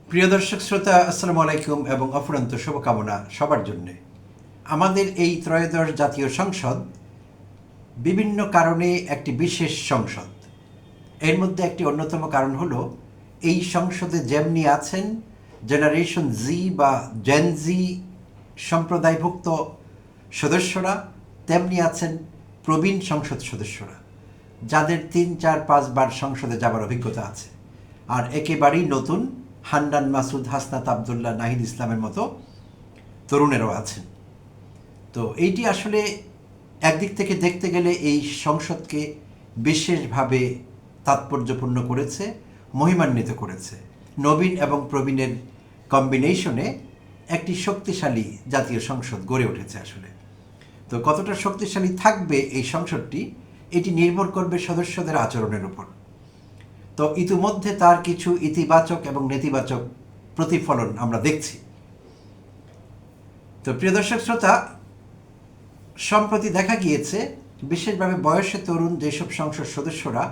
প্রিয় দর্শক শ্রোতা, আসসালামু আলাইকুম এবং অফুরন্ত শুভকামনা সবার জন্যে। আমাদের এই ত্রয়োদশ জাতীয় সংসদ বিভিন্ন কারণে একটি বিশেষ সংসদ। এর মধ্যে একটি অন্যতম কারণ হলো এই সংসদে যেমনি আছেন জেনারেশন জি বা জেনজি সম্প্রদায়ভুক্ত সদস্যরা, তেমনি আছেন প্রবীণ সংসদ সদস্যরা, যাদের ৩-৪-৫ বার সংসদে যাবার অভিজ্ঞতা আছে। আর একেবারেই নতুন হান্নান মাসুদ, হাসনাত আবদুল্লাহ, নাহিদ ইসলামের মতো তরুণেরাও আছেন। তো এইটি আসলে একদিক থেকে দেখতে গেলে এই সংসদকে বিশেষভাবে তাৎপর্যপূর্ণ করেছে, মহিমান্বিত করেছে। নবীন এবং প্রবীণের কম্বিনেশনে একটি শক্তিশালী জাতীয় সংসদ গড়ে উঠেছে আসলে। তো কতটা শক্তিশালী থাকবে এই সংসদটি, এটি নির্ভর করবে সদস্যদের আচরণের উপর। তো ইতিমধ্যে তার কিছু ইতিবাচক এবং নেতিবাচক প্রতিফলন আমরা দেখছি। তো প্রিয় দর্শক শ্রোতা, সম্প্রতি দেখা গিয়েছে বিশেষভাবে বয়সে তরুণ যেসব সংসদ সদস্যরা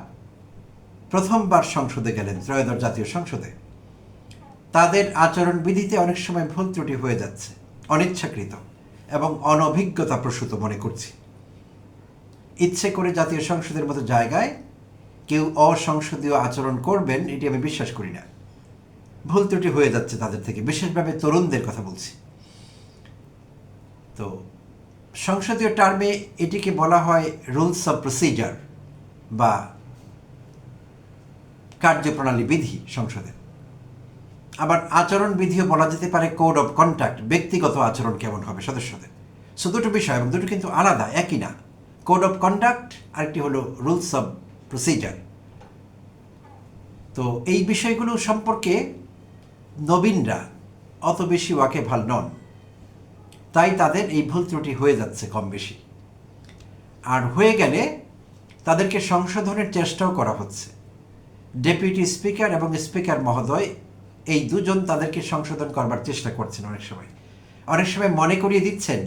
প্রথমবার সংসদে গেলেন, ত্রয়োদশ জাতীয় সংসদে, তাদের আচরণবিধিতে অনেক সময় ভুল ত্রুটি হয়ে যাচ্ছে, অনিচ্ছাকৃত এবং অনভিজ্ঞতা প্রসূত মনে করছি। ইচ্ছে করে জাতীয় সংসদের মতো জায়গায় কেউ অসংসদীয় আচরণ করবেন এটি আমি বিশ্বাস করি না। ভুল ত্রুটি হয়ে যাচ্ছে তাদের থেকে, বিশেষভাবে তরুণদের কথা বলছি। তো সংসদীয় টার্মে এটিকে বলা হয় রুলস অফ প্রসিজার বা কার্যপ্রণালী বিধি সংসদের। আবার আচরণ বিধিও বলা যেতে পারে কোড অফ কন্ডাক্ট, ব্যক্তিগত আচরণ কেমন হবে সদস্যদের। সো দুটো বিষয়, এবং দুটো কিন্তু আলাদা, একই না। কোড অফ কন্ডাক্ট আরেকটি হলো রুলস অফ প্রসিজার। তো এই বিষয়গুলো সম্পর্কে নবীনরা অত বেশি ওয়াকিবহাল নন, তাই তাদের এই ভুল ত্রুটি হয়ে যাচ্ছে কম বেশি। আর হয়ে গেলে তাদেরকে সংশোধনের চেষ্টাও করা হচ্ছে। ডেপুটি স্পিকার এবং স্পিকার মহোদয় এই দুজন তাদেরকে সংশোধন করবার চেষ্টা করছেন। অনেক সময় মনে করিয়ে দিচ্ছেন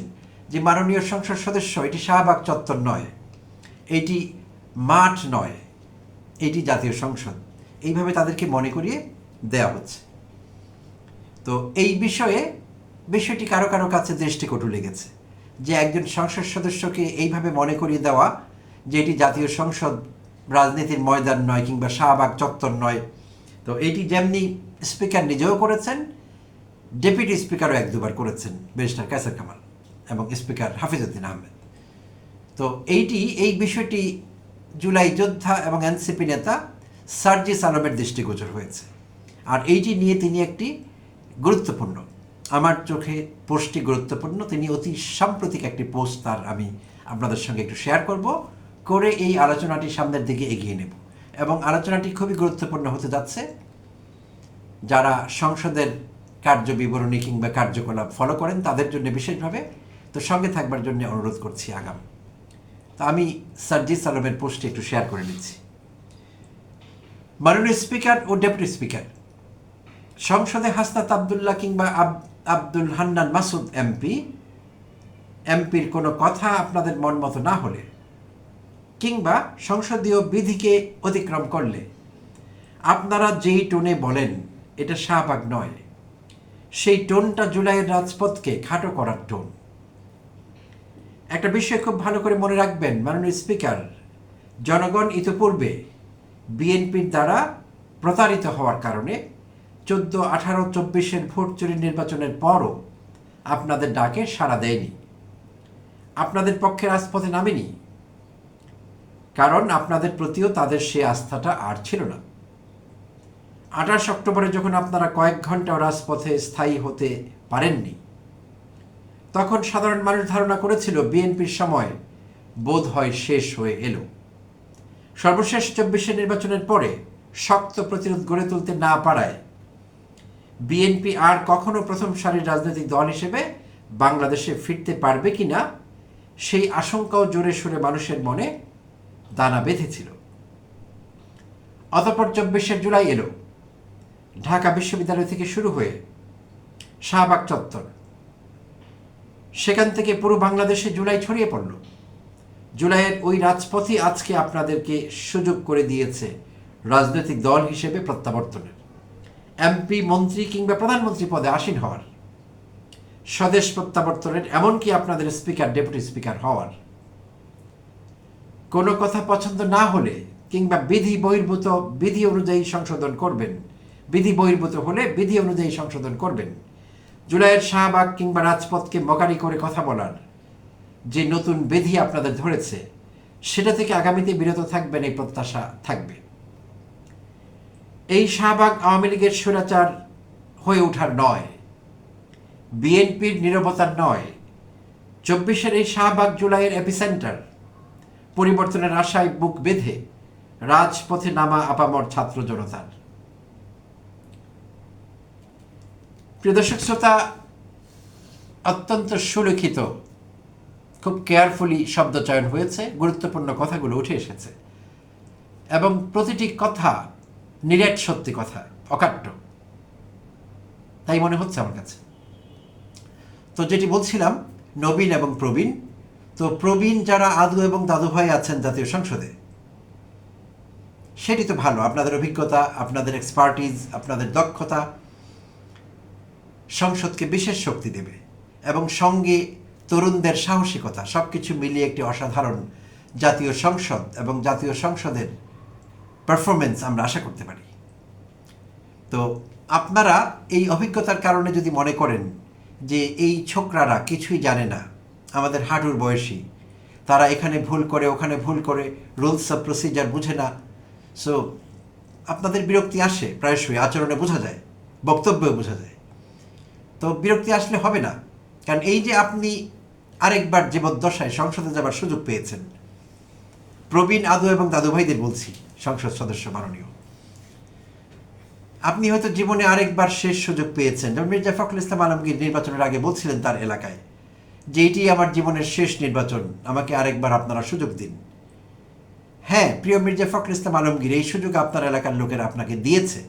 যে মাননীয় সংসদ সদস্য, এটি শাহবাগ চত্বর নয়, এটি মাঠ নয়, এটি জাতীয় সংসদ, এইভাবে তাদেরকে মনে করিয়ে দেয়া হচ্ছে। তো এই বিষয়টি কারো কারো কাছে দৃষ্টিকটু লেগেছে যে একজন সংসদ সদস্যকে এইভাবে মনে করিয়ে দেওয়া যে এটি জাতীয় সংসদ রাজনীতির ময়দান নয় কিংবা শাহবাগ চত্বর নয়। তো এইটি যেমনি স্পিকার নিজেও করেছেন, ডেপুটি স্পিকারও 1-2 বার করেছেন, ব্যারিস্টার কায়সার কামাল এবং স্পিকার হাফিজউদ্দিন আহমেদ। তো এই বিষয়টি জুলাই যোদ্ধা এবং এনসিপি নেতা সার্জিস আলমের দৃষ্টিগোচর হয়েছে। আর এইটি নিয়ে তিনি একটি গুরুত্বপূর্ণ, আমার চোখে পোস্টটি গুরুত্বপূর্ণ, তিনি অতি সাম্প্রতিক একটি পোস্ট তার আমি আপনাদের সঙ্গে একটু শেয়ার করে এই আলোচনাটি সামনের দিকে এগিয়ে নেব। এবং আলোচনাটি খুবই গুরুত্বপূর্ণ হতে যাচ্ছে যারা সংসদের কার্যবিবরণী কিংবা কার্যকলাপ ফলো করেন তাদের জন্য বিশেষভাবে। তো সঙ্গে থাকবার জন্য অনুরোধ করছি আগাম। তো আমি সার্জিস আলমের পোস্টটি একটু শেয়ার করে নিচ্ছি। মাননীয় স্পিকার ও ডেপুটি স্পিকার, সংসদে হাসনাত আবদুল্লাহ কিংবা আব্দুল হান্নান মাসুদ এমপির কোনো কথা আপনাদের মন মতো না হলে কিংবা সংসদীয় বিধিকে অতিক্রম করলে আপনারা যেই টোনে বলেন এটা শাহবাগ নয়, সেই টোনটা জুলাইয়ের রাজপথকে খাটো করার টোন। একটা বিষয় খুব ভালো করে মনে রাখবেন মাননীয় স্পিকার, জনগণ ইতিপূর্বে বিএনপির দ্বারা প্রতারিত হওয়ার কারণে 14, 18, 24-এর ভোট চুরি নির্বাচনের পরও আপনাদের ডাকে সাড়া দেয়নি, আপনাদের পক্ষে রাজপথে নামেনি, কারণ আপনাদের প্রতিও তাদের সে আস্থাটা আর ছিল না। 28 অক্টোবরে যখন আপনারা কয়েক ঘন্টাও রাজপথে স্থায়ী হতে পারেননি, তখন সাধারণ মানুষ ধারণা করেছিল বিএনপির সময় বোধ হয় শেষ হয়ে এলো। সর্বশেষ 24-এর নির্বাচনের পরে শক্ত প্রতিরোধ গড়ে তুলতে না পারায় বিএনপি আর কখনো প্রথম সারির রাজনৈতিক দল হিসেবে বাংলাদেশে ফিরতে পারবে কিনা সেই আশঙ্কাও জোরে সোরে মানুষের মনে দানা বেঁধেছিল। অতঃপর 24শে জুলাই এলো, ঢাকা বিশ্ববিদ্যালয় থেকে শুরু হয়ে শাহবাগ চত্বর, সেখান থেকে পুরো বাংলাদেশে জুলাই ছড়িয়ে পড়ল। জুলাইয়ের ওই রাজপথই আজকে আপনাদেরকে সুযোগ করে দিয়েছে রাজনৈতিক দল হিসেবে প্রত্যাবর্তনের। এমপি, মন্ত্রী কিংবা প্রধানমন্ত্রী পদে আসীন হওয়ার, স্বদেশ প্রত্যাবর্তনের, এমনকি আপনাদের স্পিকার, ডেপুটি স্পিকার হওয়ার, কোনো কথা পছন্দ না হলে কিংবা বিধি অনুযায়ী সংশোধন করবেন, বিধি বহির্ভূত হলে বিধি অনুযায়ী সংশোধন করবেন। জুলাইয়ের শাহবাগ কিংবা রাজপথকে মকারি করে কথা বলার যে নতুন বিধি আপনাদের ধরেছে, সেটা থেকে আগামীতে বিরত থাকবেন, এই প্রত্যাশা থাকবে। এই শাহবাগ আওয়ামী লীগের স্বৈরাচার হয়ে ওঠার নয়, বিএনপির নীরবতার নয়, 24-এর এই শাহবাগ জুলাইয়ের এপিসেন্টার, পরিবর্তনের আশায় বুক বেঁধে রাজপথে নামা আপামর ছাত্র জনতার। প্রিয় দর্শক শ্রোতা, অত্যন্ত সুলিখিত, খুব কেয়ারফুলি শব্দচয়ন হয়েছে, গুরুত্বপূর্ণ কথাগুলো উঠে এসেছে এবং প্রতিটি কথা নিরেট সত্যি কথা, অকাট্য, তাই মনে হচ্ছে আমার কাছে। তো যেটি বলছিলাম, নবীন এবং প্রবীণ, তো প্রবীণ যারা আদু এবং দাদু ভাই আছেন জাতীয় সংসদে, সেটি তো ভালো, আপনাদের অভিজ্ঞতা, আপনাদের এক্সপার্টিজ, আপনাদের দক্ষতা সংসদকে বিশেষ শক্তি দেবে এবং সঙ্গে তরুণদের সাহসিকতা, সব কিছু মিলিয়ে একটি অসাধারণ জাতীয় সংসদ এবং জাতীয় সংসদের পারফরমেন্স আমরা আশা করতে পারি। তো আপনারা এই অভিজ্ঞতার কারণে যদি মনে করেন যে এই ছোকরারা কিছুই জানে না, আমাদের হাঁটুর বয়সী, তারা এখানে ভুল করে ওখানে ভুল করে, রুলস অফ প্রসিজার বুঝে না, সো আপনাদের বিরক্তি আসে প্রায়শই, আচরণে বোঝা যায়, বক্তব্যেও বোঝা যায়। তো বিরক্তি আসলে হবে না, কারণ এই যে আপনি আরেকবার জীবদ্দশায় সংসদে যাবার সুযোগ পেয়েছেন, প্রবীণ আদু এবং দাদু ভাইদের বলছি, সংসদ সদস্য মাননীয়, আপনি হয়তো জীবনে আরেকবার শেষ সুযোগ পেয়েছেন। যেমন মির্জা ফখরুল ইসলাম আলমগীর নির্বাচনের আগে বলছিলেন তার এলাকায় যে এটি আমার জীবনের শেষ নির্বাচন, আমাকে আরেকবার আপনারা সুযোগ দিন। হ্যাঁ, প্রিয় মির্জা ফখরুল ইসলাম আলমগীর, এই সুযোগ আপনার এলাকার লোকেরা আপনাকে দিয়েছে।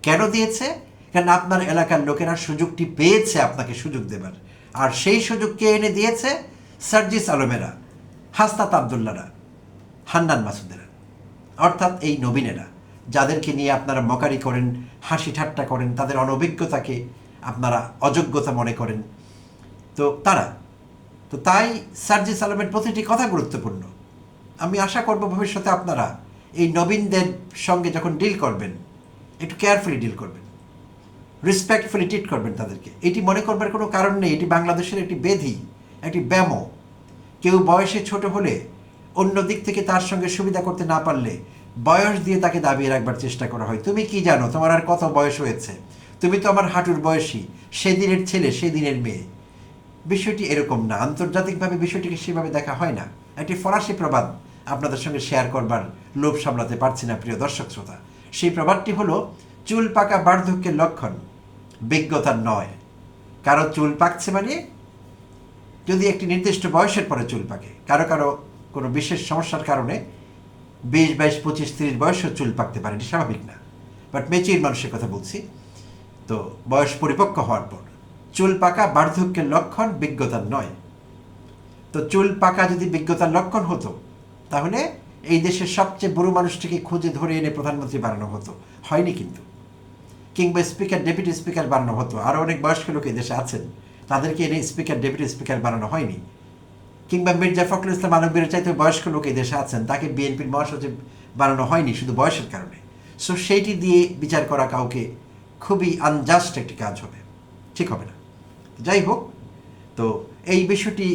কেন দিয়েছে? কারণ আপনার এলাকার লোকেরা সুযোগটি পেয়েছে আপনাকে সুযোগ দেবার, আর সেই সুযোগ কে এনে দিয়েছে? সার্জিস আলমেরা, হাসনাত আবদুল্লারা, হান্নান মাসুদেরা, অর্থাৎ এই নবীনেরা, যাদেরকে নিয়ে আপনারা মকারি করেন, হাসি ঠাট্টা করেন, তাদের অনভিজ্ঞতাকে আপনারা অযোগ্যতা মনে করেন, তো তারা তো তাই সার্জিস আলমের প্রতিটি কথা গুরুত্বপূর্ণ। আমি আশা করব ভবিষ্যতে আপনারা এই নবীনদের সঙ্গে যখন ডিল করবেন, একটু কেয়ারফুলি ডিল করবেন, রেসপেক্টফুলি ট্রিট করবেন তাদেরকে। এটি মনে করবার কোনো কারণ নেই, এটি বাংলাদেশের একটি ব্যাধি, একটি ব্যামো। কেউ বয়সে ছোট হলে, অন্য দিক থেকে তার সঙ্গে সুবিধা করতে না পারলে বয়স দিয়ে তাকে দাবিয়ে রাখবার চেষ্টা করা হয়। তুমি কি জানো, তোমার আর কত বয়স হয়েছে, তুমি তো আমার হাঁটুর বয়সী, সেদিনের ছেলে সেদিনের মেয়ে। বিষয়টি এরকম না, আন্তর্জাতিকভাবে বিষয়টিকে সেভাবে দেখা হয় না। একটি ফরাসি প্রবাদ আপনাদের সঙ্গে শেয়ার করবার লোভ সামলাতে পারছি না প্রিয় দর্শক শ্রোতা। সেই প্রবাদটি হলো, চুল পাকা বার্ধক্যের লক্ষণ, বিজ্ঞতার নয়। কারো চুল পাকছে মানে যদি একটি নির্দিষ্ট বয়সের পরে চুল পাকে, কারো কারো কোনো বিশেষ সমস্যার কারণে 20, 22, 25, 30 বয়সেও চুল পাকতে পারে, এটি স্বাভাবিক না। বাট মেচিউর মানুষের কথা বলছি, তো বয়স পরিপক্ক হওয়ার পর চুল পাকা বার্ধক্যের লক্ষণ, বিজ্ঞতার নয়। তো চুল পাকা যদি বিজ্ঞতার লক্ষণ হতো, তাহলে এই দেশের সবচেয়ে বুড়ো মানুষটিকে খুঁজে ধরে এনে প্রধানমন্ত্রী বানানো হতো, হয়নি কিন্তু। কিংবা স্পিকার, ডেপুটি স্পিকার বানানো হতো। আরও অনেক বয়স্ক লোক এই দেশে আছেন, তাদেরকে এনে স্পিকার, ডেপুটি স্পিকার বানানো হয়নি। কিংবা মির্জা ফখরুল ইসলাম আলমগীরের চাইতে বয়স্ক লোক এই দেশে আছেন, তাকে বিএনপির মহাসচিব বানানো হয়নি শুধু বয়সের কারণে। সো সেইটি দিয়ে বিচার করা কাউকে খুবই আনজাস্ট একটি কাজ হবে, ঠিক হবে না। যাই হোক, তো এই বিষয়টি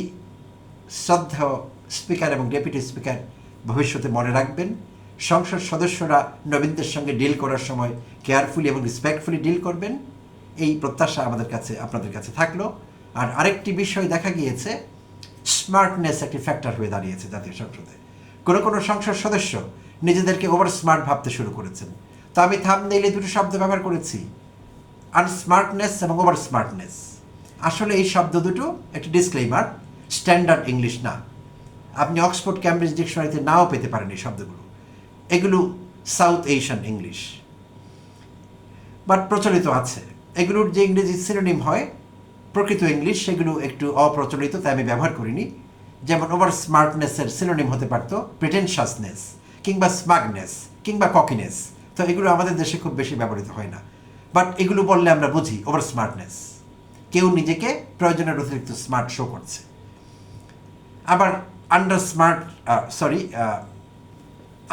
শ্রদ্ধেয় স্পিকার এবং ডেপুটি স্পিকার ভবিষ্যতে মনে রাখবেন। সংসদ সদস্যরা নবীনদের সঙ্গে ডিল করার সময় কেয়ারফুলি এবং রেসপেক্টফুলি ডিল করবেন, এই প্রত্যাশা আপনাদের কাছে থাকলো। আর আরেকটি বিষয় দেখা গিয়েছে, স্মার্টনেস একটি ফ্যাক্টর হয়ে দাঁড়িয়েছে জাতীয় সংসদে। কোনো সংসদ সদস্য নিজেদেরকে ওভার স্মার্ট ভাবতে শুরু করেছেন। তো আমি থাম্বনেইলে দুটো শব্দ ব্যবহার করেছি, আনস্মার্টনেস এবং ওভার স্মার্টনেস। আসলে এই শব্দ দুটো একটি ডিসক্লেইমার, স্ট্যান্ডার্ড ইংলিশ না। আপনি অক্সফোর্ড ক্যামব্রিজ ডিকশনারিতে নাও পেতে পারেন এই শব্দগুলো, এগুলো সাউথ এশিয়ান ইংলিশ, বাট প্রচলিত আছে। এগুলোর যে ইংরেজি সিনোনিম হয় প্রকৃত ইংলিশ, সেগুলো একটু অপ্রচলিত, তাই আমি ব্যবহার করিনি। যেমন ওভার স্মার্টনেসের সিনোনিম হতে পারতো প্রিটেনশাসনেস, কিংবা স্মাগনেস, কিংবা ককিনেস। তো এগুলো আমাদের দেশে খুব বেশি ব্যবহৃত হয় না। বাট এগুলো বললে আমরা বুঝি ওভার স্মার্টনেস, কেউ নিজেকে প্রয়োজনের অতিরিক্ত স্মার্ট শো করছে। আবার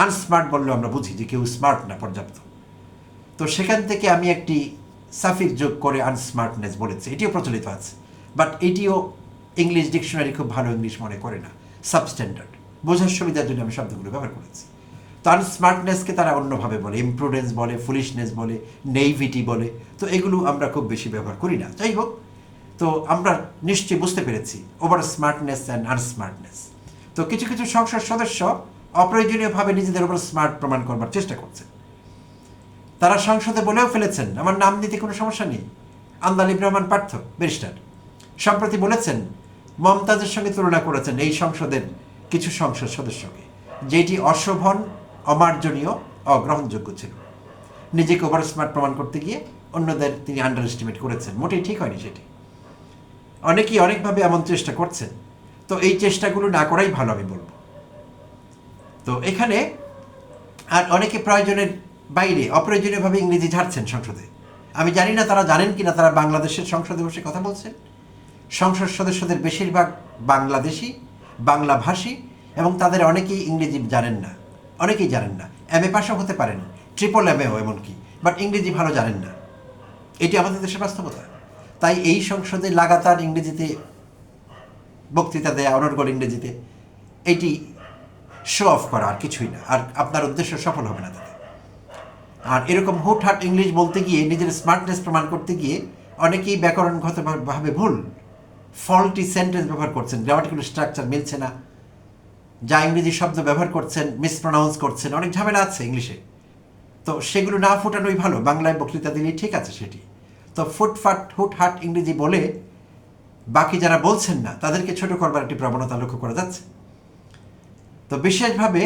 আনস্মার্ট বললেও আমরা বুঝি যে কেউ স্মার্ট না পর্যাপ্ত। তো সেখান থেকে আমি একটি সাফিক যোগ করে আনস্মার্টনেস বলেছি, এটিও প্রচলিত আছে, বাট এটিও ইংলিশ ডিকশনারি খুব ভালো ইংলিশ মনে করে না, সাবস্ট্যান্ডার্ড, বোঝার সুবিধার জন্য আমি শব্দগুলো ব্যবহার করেছি। তো আনস্মার্টনেসকে তারা অন্যভাবে বলে, ইমপ্রুডেন্স বলে, ফুলিশনেস বলে, নেইভিটি বলে, তো এগুলো আমরা খুব বেশি ব্যবহার করি না। যাই হোক, তো আমরা নিশ্চয়ই বুঝতে পেরেছি ওভার স্মার্টনেস অ্যান্ড আনস্মার্টনেস। তো কিছু কিছু সংসদ সদস্য অপ্রয়োজনীয়ভাবে নিজেদের ওপর স্মার্ট প্রমাণ করবার চেষ্টা করছে। তারা সংসদে বলেও ফেলেছেন, আমার নাম দিতে কোনো সমস্যা নেই, আন্দালিব রহমান পার্থ ব্যারিস্টার সম্প্রতি বলেছেন, মমতাজের সঙ্গে তুলনা করেছেন এই সংসদের কিছু সংসদ সদস্যকে, যেটি অশোভন, অমার্জনীয়, অগ্রহণযোগ্য ছিল। নিজেকে ওভার স্মার্ট প্রমাণ করতে গিয়ে অন্যদের তিনি আন্ডার এস্টিমেট করেছেন, মোটেই ঠিক হয়নি সেটি। অনেকেই অনেকভাবে এমন চেষ্টা করছেন, তো এই চেষ্টাগুলো না করাই ভালো আমি বলবো। তো এখানে আর অনেকে প্রয়োজনের বাইরে অপ্রয়োজনীয়ভাবে ইংরেজি ঝাড়ছেন সংসদে। আমি জানি না তারা জানেন কিনা, তারা বাংলাদেশের সংসদে বসে কথা বলছেন। সংসদ সদস্যদের বেশিরভাগ বাংলাদেশি, বাংলাভাষী, এবং তাদের অনেকেই ইংরেজি জানেন না, অনেকেই জানেন না, MA পাশও হতে পারেন, MA এমনকি, বাট ইংরেজি ভালো জানেন না। এটি আমাদের দেশের বাস্তবতা। তাই এই সংসদে লাগাতার ইংরেজিতে বক্তৃতা দেয়া, অনর্গল ইংরেজিতে, এটি শো অফ করা, আর কিছুই না। আর আপনার উদ্দেশ্য সফল হবে না তাতে। আর এরকম হুটহাট ইংলিশ বলতে গিয়ে, নিজের স্মার্টনেস প্রমাণ করতে গিয়ে অনেকেই ব্যাকরণগতভাবে ভুল, ফল্টি সেন্টেন্স ব্যবহার করছেন, গ্রামাটিক্যাল স্ট্রাকচার মিলছে না, যা ইংরেজি শব্দ ব্যবহার করছেন মিসপ্রোনাউন্স করছেন, অনেক ঝামেলা আছে ইংলিশে। তো সেগুলো না ফুটানোই ভালো, বাংলায় বক্তৃতা দিলেই ঠিক আছে সেটি। তো হুটহাট ইংরেজি বলে বাকি যারা বলছেন না তাদেরকে ছোট করবার একটি প্রবণতা লক্ষ্য করা যাচ্ছে। তো বিশেষভাবে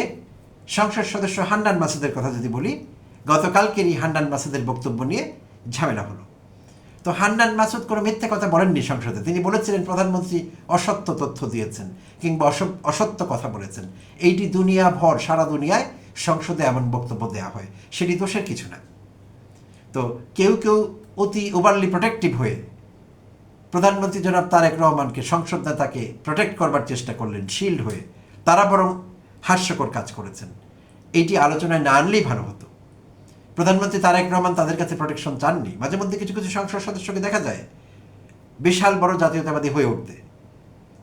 সংসদ সদস্য হান্নান মাসুদের কথা যদি বলি, গতকালকেরই হান্নান মাসুদের বক্তব্য নিয়ে ঝামেলা হলো। তো হান্নান মাসুদ কোনো মিথ্যে কথা বলেননি সংসদে। তিনি বলেছিলেন প্রধানমন্ত্রী অসত্য তথ্য দিয়েছেন কিংবা অসত্য কথা বলেছেন। এইটি দুনিয়া ভর, সারা দুনিয়ায় সংসদে এমন বক্তব্য দেওয়া হয়, সেটি দোষের কিছু না। তো কেউ কেউ অতি ওভারলি প্রোটেক্টিভ হয়ে প্রধানমন্ত্রী জনাব তারেক রহমানকে, সংসদ নেতাকে প্রোটেক্ট করবার চেষ্টা করলেন শিল্ড হয়ে, তারা বরং হাস্যকর কাজ করেছেন। এইটি আলোচনায় না আনলেই ভালো হতো। প্রধানমন্ত্রী তারেক রহমান তাদের কাছে প্রোটেকশন চাননি। মাঝে মধ্যে কিছু কিছু সংসদ সদস্যকে দেখা যায় বিশাল বড় জাতীয়তাবাদী হয়ে উঠতে,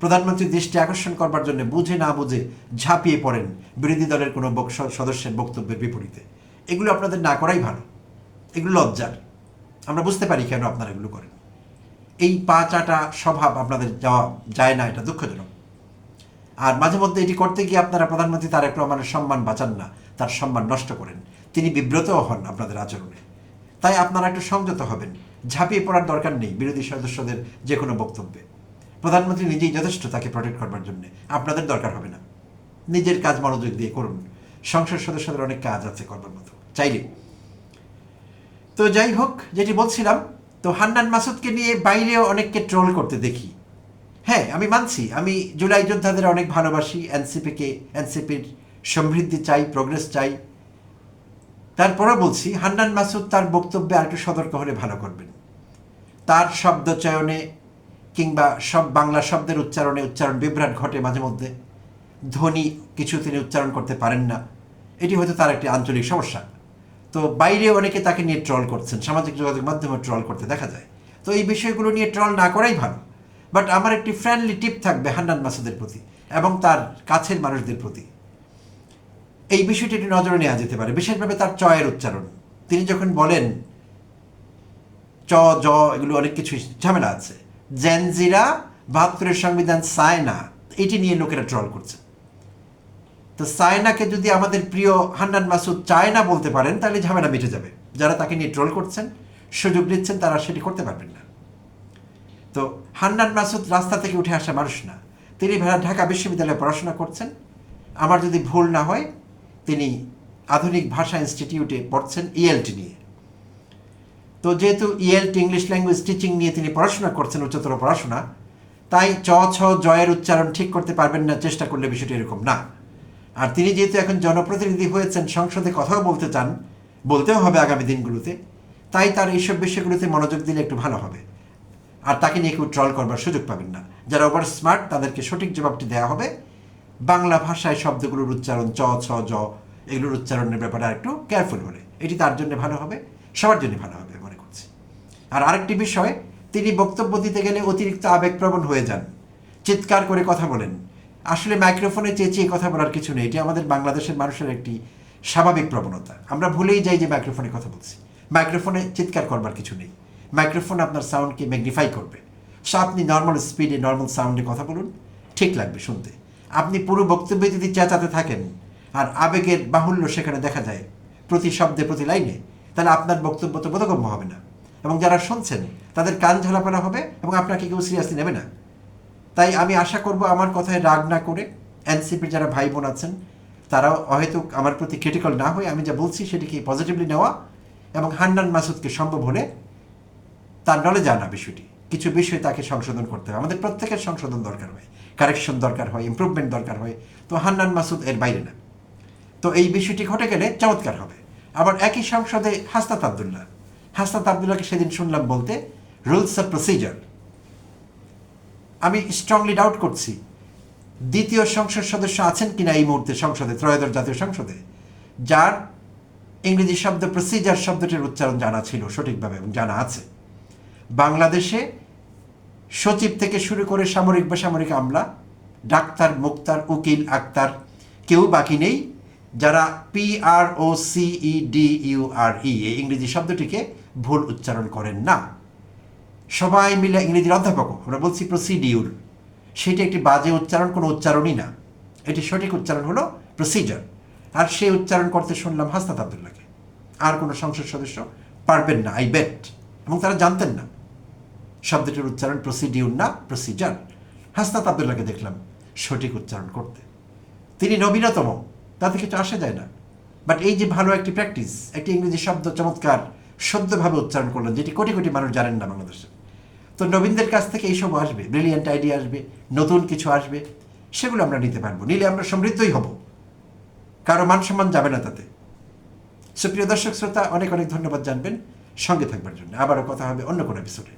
প্রধানমন্ত্রীর দৃষ্টি আকর্ষণ করবার জন্য বুঝে না বুঝে ঝাঁপিয়ে পড়েন বিরোধী দলের কোনো সদস্যের বক্তব্যের বিপরীতে। এগুলো আপনাদের না করাই ভালো, এগুলো লজ্জার। আমরা বুঝতে পারি কেন আপনারা এগুলো করেন। এই পা চাটা স্বভাব আপনাদের যাওয়া যায় না, এটা দুঃখজনক। আর মাঝে মধ্যে এটি করতে গিয়ে আপনারা প্রধানমন্ত্রী তারেক রহমানের সম্মান বাঁচান না, তার সম্মান নষ্ট করেন, তিনি বিব্রতও হন আপনাদের আচরণে। তাই আপনারা একটু সংযত হবেন, ঝাঁপিয়ে পড়ার দরকার নেই বিরোধী সদস্যদের যে কোনো বক্তব্যে। প্রধানমন্ত্রী নিজেই যথেষ্ট তাকে প্রোটেক্ট করবার জন্য, আপনাদের দরকার হবে না। নিজের কাজ মনোযোগ দিয়ে করুন, সংসদ সদস্যদের অনেক কাজ আছে করবার মতো চাইলে। তো যাই হোক, যেটি বলছিলাম, তো হান্নান মাসুদকে নিয়ে বাইরেও অনেককে ট্রোল করতে দেখি। হ্যাঁ, আমি মানছি, আমি জুলাই যোদ্ধাদের অনেক ভালোবাসি, এনসিপির সমৃদ্ধি চাই, প্রোগ্রেস চাই। তারপরও বলছি, হান্নান মাসুদ তার বক্তব্যে আর একটু সতর্ক হলে ভালো করবেন। তার শব্দ চয়নে কিংবা সব বাংলা শব্দের উচ্চারণ বিভ্রাট ঘটে মাঝে মধ্যে, ধ্বনি কিছু তিনি উচ্চারণ করতে পারেন না, এটি হয়তো তার একটি আঞ্চলিক সমস্যা। তো বাইরে অনেকে তাকে নিয়ে ট্রল করছেন, সামাজিক যোগাযোগ মাধ্যমে ট্রল করতে দেখা যায়। তো এই বিষয়গুলো নিয়ে ট্রল না করাই ভালো। বাট আমার একটি ফ্রেন্ডলি টিপ থাকবে হান্নান মাসুদের প্রতি এবং তার কাছের মানুষদের প্রতি। এই বিষয়টি একটু নজরে নেওয়া যেতে পারে, বিশেষভাবে তার চয়ের উচ্চারণ। তিনি যখন বলেন চ, জ, এগুলো অনেক কিছু ঝামেলা আছে। জেনজিরা ৭২-এর সংবিধান চায় না, এটি নিয়ে লোকেরা ট্রল করছে। তো চায়নাকে যদি আমাদের প্রিয় হান্নান মাসুদ চায় না বলতে পারেন, তাহলে ঝামেলা মিটে যাবে। যারা তাকে নিয়ে ট্রোল করছেন, সুযোগ নিচ্ছেন, তারা সেটি করতে পারবেন না। তো হান্নান মাসুদ রাস্তা থেকে উঠে আসা মানুষ না, তিনি ঢাকা বিশ্ববিদ্যালয়ে পড়াশোনা করছেন। আমার যদি ভুল না হয়, তিনি আধুনিক ভাষা ইনস্টিটিউটে পড়ছেন ELT নিয়ে। তো যেহেতু ELT, ইংলিশ ল্যাঙ্গুয়েজ টিচিং নিয়ে তিনি পড়াশোনা করছেন, উচ্চতর পড়াশোনা, তাই চ, ছ, জয়ের উচ্চারণ ঠিক করতে পারবেন না চেষ্টা করলে, বিষয়টি এরকম না। আর তিনি যেহেতু এখন জনপ্রতিনিধি হয়েছেন, সংসদে কথাও বলতে চান, বলতেও হবে আগামী দিনগুলোতে, তাই তার এইসব বিষয়গুলোতে মনোযোগ দিলে একটু ভালো হবে। আর তাকে নিয়ে কেউ ট্রল করবার সুযোগ পাবেন না। যারা ওভার স্মার্ট তাদেরকে সঠিক জবাবটি দেওয়া হবে। বাংলা ভাষায় শব্দগুলোর উচ্চারণ চ ছ জ এগুলোর উচ্চারণের ব্যাপারে আর একটু কেয়ারফুল হলে এটি তার জন্য ভালো হবে, সবার জন্য ভালো হবে মনে করছি। আর আরেকটি বিষয়, তিনি বক্তব্য দিতে গেলে অতিরিক্ত আবেগপ্রবণ হয়ে যান, চিৎকার করে কথা বলেন। আসলে মাইক্রোফোনে চেঁচিয়ে কথা বলার কিছু নেই, এটি আমাদের বাংলাদেশের মানুষের একটি স্বাভাবিক প্রবণতা। আমরা ভুলেই যাই যে মাইক্রোফোনে কথা বলছি। মাইক্রোফোনে চিৎকার করবার কিছু নেই, মাইক্রোফোন আপনার সাউন্ডকে ম্যাগনিফাই করবে। সো আপনি নর্মাল স্পিডে নর্মাল সাউন্ডে কথা বলুন, ঠিক লাগবে শুনতে। আপনি পুরো বক্তব্যে যদি চেঁচাতে থাকেন আর আবেগের বাহুল্য সেখানে দেখা যায় প্রতি শব্দে প্রতি লাইনে, তাহলে আপনার বক্তব্য তো বোধগম্য হবে না, এবং যারা শুনছেন তাদের কান ঝালাপালা হবে এবং আপনাকে কেউ সিরিয়াসলি নেবে না। তাই আমি আশা করব আমার কথায় রাগ না করে এনসিপির যারা ভাই বোন আছেন তারাও হয়তো আমার প্রতি ক্রিটিক্যাল না হয়ে আমি যা বলছি সেটিকে পজিটিভলি নেওয়া, এবং হান্নান মাসুদকে সম্ভব হলে তার নলেজে আনা বিষয়টি। কিছু বিষয় তাকে সংশোধন করতে হবে, আমাদের প্রত্যেকের সংশোধন দরকার হয়, কারেকশন দরকার হয়, ইমপ্রুভমেন্ট দরকার হয়। তো হান্নান মাসুদ এর বাইরে না। তো এই বিষয়টি ঘটে গেলে চমৎকার হবে। আবার একই সংসদে হাসনাত আবদুল্লাহকে সেদিন শুনলাম বলতে রুলস অফ প্রসিজার। আমি স্ট্রংলি ডাউট করছি দ্বিতীয় সংসদ সদস্য আছেন কিনা এই মুহূর্তে সংসদে, ত্রয়োদশ জাতীয় সংসদে, যার ইংরেজি শব্দ প্রসিজার শব্দটির উচ্চারণ জানা ছিল সঠিকভাবে এবং জানা আছে। বাংলাদেশে সচিব থেকে শুরু করে সামরিক বেসামরিক আমলা, ডাক্তার, মুক্তার, উকিল, আক্তার কেউ বাকি নেই যারা PROCEDURE এই ইংরেজি শব্দটিকে ভুল উচ্চারণ করেন না। সবাই মিলে ইংরেজির অধ্যাপকও আমরা বলছি প্রসিডিউর, সেটি একটি বাজে উচ্চারণ, কোনো উচ্চারণই না। এটি সঠিক উচ্চারণ হলো প্রসিজার। আর সেই উচ্চারণ করতে শুনলাম হাসনাত আবদুল্লাহকে। আর কোনো সংসদ সদস্য পারবেন না, আই বেট। এবং তারা জানতেন না শব্দটির উচ্চারণ প্রসিডিউর না প্রসিজার। হাসনাত আবদুল্লাহকে দেখলাম সঠিক উচ্চারণ করতে। তিনি নবীনতম, তাতে কিছু আসে যায় না, বাট এই যে ভালো একটি প্র্যাকটিস, একটি ইংরেজি শব্দ চমৎকার শুদ্ধভাবে উচ্চারণ করলেন, যেটি কোটি কোটি মানুষ জানেন না বাংলাদেশে। তো নবীনদের কাছ থেকে এইসব আসবে, ব্রিলিয়ান্ট আইডিয়া আসবে, নতুন কিছু আসবে, সেগুলো আমরা নিতে পারবো। নিলে আমরা সমৃদ্ধই হব, কারো মান সম্মান যাবে না তাতে। সুপ্রিয় দর্শক শ্রোতা, অনেক অনেক ধন্যবাদ জানবেন সঙ্গে থাকবার জন্য। আবারও কথা হবে অন্য কোনো এপিসোডে।